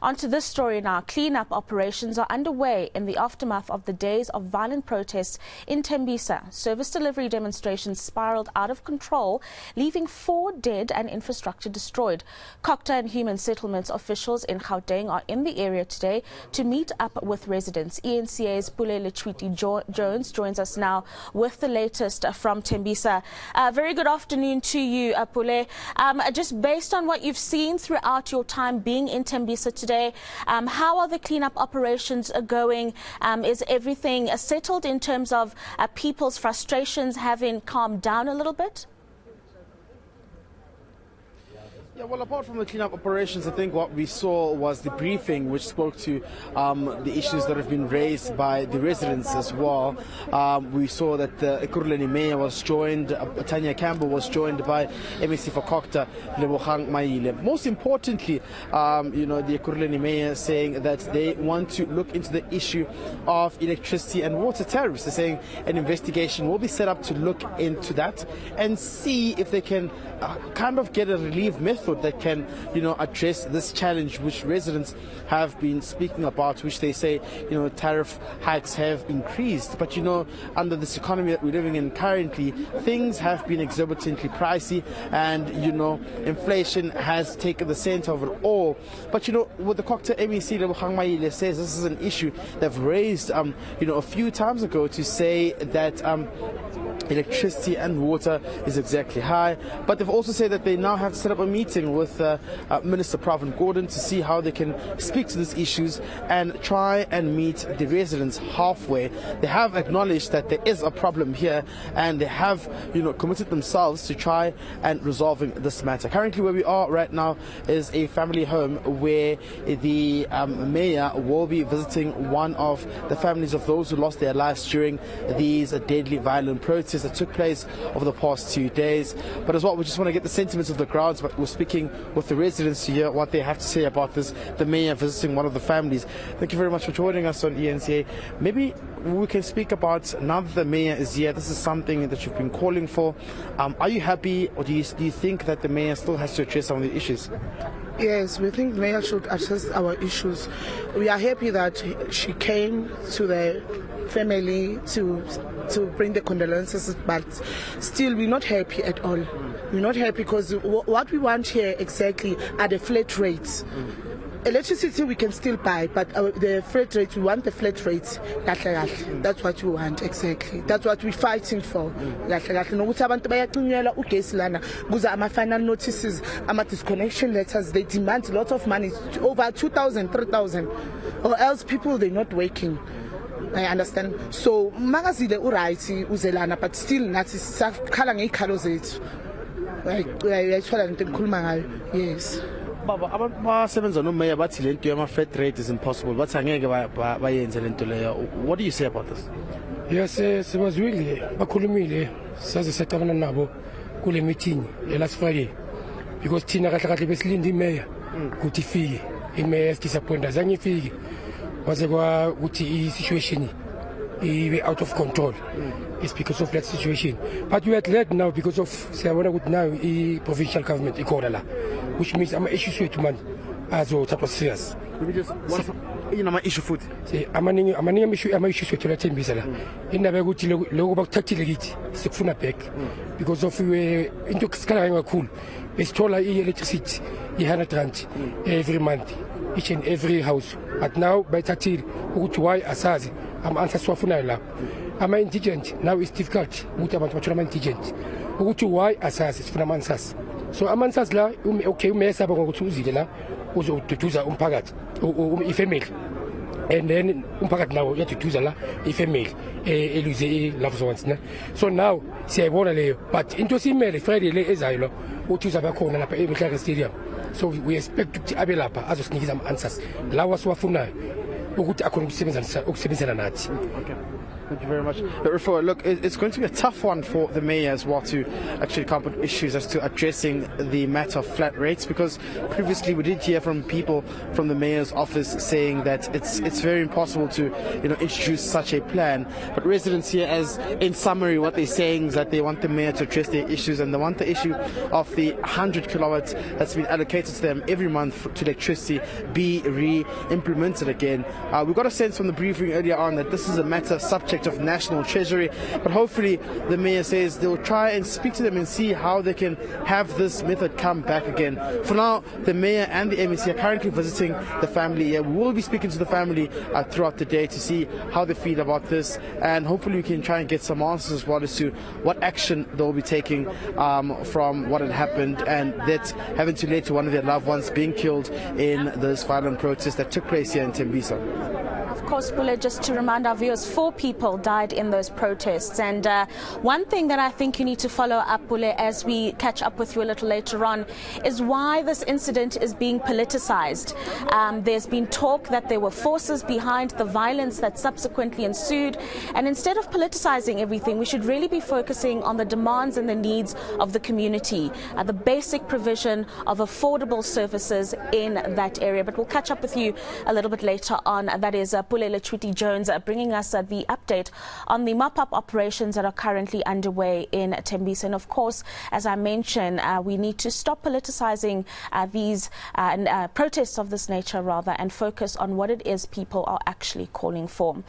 Onto this story now. Clean-up operations are underway in the aftermath of the days of violent protests in Thembisa. Service delivery demonstrations spiraled out of control, leaving 4 dead and infrastructure destroyed. Cocta and Human Settlements officials in Gauteng are in the area today to meet up with residents. eNCA's Pule Letshwiti-Jones joins us now with the latest from Thembisa. Very good afternoon to you, Pule. Just based on what you've seen throughout your time being in Thembisa today, how are the cleanup operations going? Is everything settled in terms of people's frustrations having calmed down a little bit? Yeah, well, apart from the cleanup operations, I think what we saw was the briefing which spoke to the issues that have been raised by the residents as well. We saw that the Ekurhuleni mayor was joined, Tanya Campbell was joined by MEC for Cocta, Lebogang Maile. Most importantly, the Ekurhuleni mayor saying that they want to look into the issue of electricity and water tariffs. They're saying an investigation will be set up to look into that and see if they can kind of get a relief method that can, address this challenge which residents have been speaking about, which they say, tariff hikes have increased. But, under this economy that we're living in currently, things have been exorbitantly pricey and, inflation has taken the center of it all. But, with the Cocta MEC, Lebogang Maile says this is an issue they've raised, a few times ago to say that electricity and water is exactly high. But they've also said that they now have to set up a meeting with Minister Pravin Gordhan to see how they can speak to these issues and try and meet the residents halfway. They have acknowledged that there is a problem here and they have, committed themselves to try and resolving this matter. Currently where we are right now is a family home where the mayor will be visiting one of the families of those who lost their lives during these deadly violent protests that took place over the past 2 days. But as well, we just want to get the sentiments of the crowds, but we're speaking with the residents to hear what they have to say about this, the mayor visiting one of the families. Thank you very much for joining us on eNCA. Maybe we can speak about, now that the mayor is here, this is something that you've been calling for. Are you happy, or do you think that the mayor still has to address some of the issues? Yes, we think the mayor should address our issues. We are happy that she came to the family to bring the condolences, but still we're not happy at all. We're not happy because what we want here exactly are the flat rates. Electricity we can still buy, but the flat rates, we want the flat rates. That's what we want exactly. That's what we're fighting for. Final notices, disconnection letters, they demand a lot of money, over 2,000, 3,000, or else people they're not working. I understand. So magazine uright uzelana, but still nathi sakhala ngezikhalo zethu. Ayithola into engikhuluma ngayo. Yes. Baba, abantu basebenza nomeya bathi lento yama flat rate is impossible. Bathi angeke bayenze lento leyo. What do you say about this? Yes, sibazwile bakhulumile saze sacabana nabo kule meeting last Friday, because thina kahle kahle besilinde imeya ukuthi ifike. Imeya disappointed zange ifike. Was the situation out of control. It's because of that situation. But we are glad now because of now provincial government, which means I'm issue to man as well type of serious. My issue food. I'm issue to Thembisa. In the good logo about 30 legit, Sifuna back because of we into Scaranga cool. It's told electricity, every month, each and every house. But now by 30, why Asazi, I'm answer Swafunala. I'm indigent, now it's difficult. I'm indigent. Why Asas is from Amansas. So Amansas la, okay, Mesa Zidela, was to Tuza Umpagat, female. And then Umpagat now, yet to Tuzala, a female, a lose loves ones. So now, say I want to lay, but into female, Friday lay Ezilo, who choose a back on a stadium. So we expect to Abelapa as a sneak some answers. Lawas Wafuna, who would according to 7 and 7 and 8. Thank you very much. Look, it's going to be a tough one for the mayor as well to actually come up with issues as to addressing the matter of flat rates, because previously we did hear from people from the mayor's office saying that it's very impossible to introduce such a plan. But residents here, as in summary, what they're saying is that they want the mayor to address their issues, and they want the issue of the 100 kilowatts that's been allocated to them every month to electricity be re-implemented again. We got a sense from the briefing earlier on that this is a matter subject of National Treasury, but hopefully the mayor says they will try and speak to them and see how they can have this method come back again. For now, the mayor and the MEC are currently visiting the family. We will be speaking to the family throughout the day to see how they feel about this, and hopefully we can try and get some answers as well as to what action they'll be taking from what had happened, and that having to lead to one of their loved ones being killed in this violent protest that took place here in Thembisa. Of course, Pule, just to remind our viewers, 4 people died in those protests. And one thing that I think you need to follow up, Pule, as we catch up with you a little later on, is why this incident is being politicized. There's been talk that there were forces behind the violence that subsequently ensued. And instead of politicizing everything, we should really be focusing on the demands and the needs of the community, the basic provision of affordable services in that area. But we'll catch up with you a little bit later on. That is Pule Letshwiti-Jones bringing us the update on the mop-up operations that are currently underway in Thembisa. And of course, as I mentioned, we need to stop politicizing these protests of this nature, rather, and focus on what it is people are actually calling for.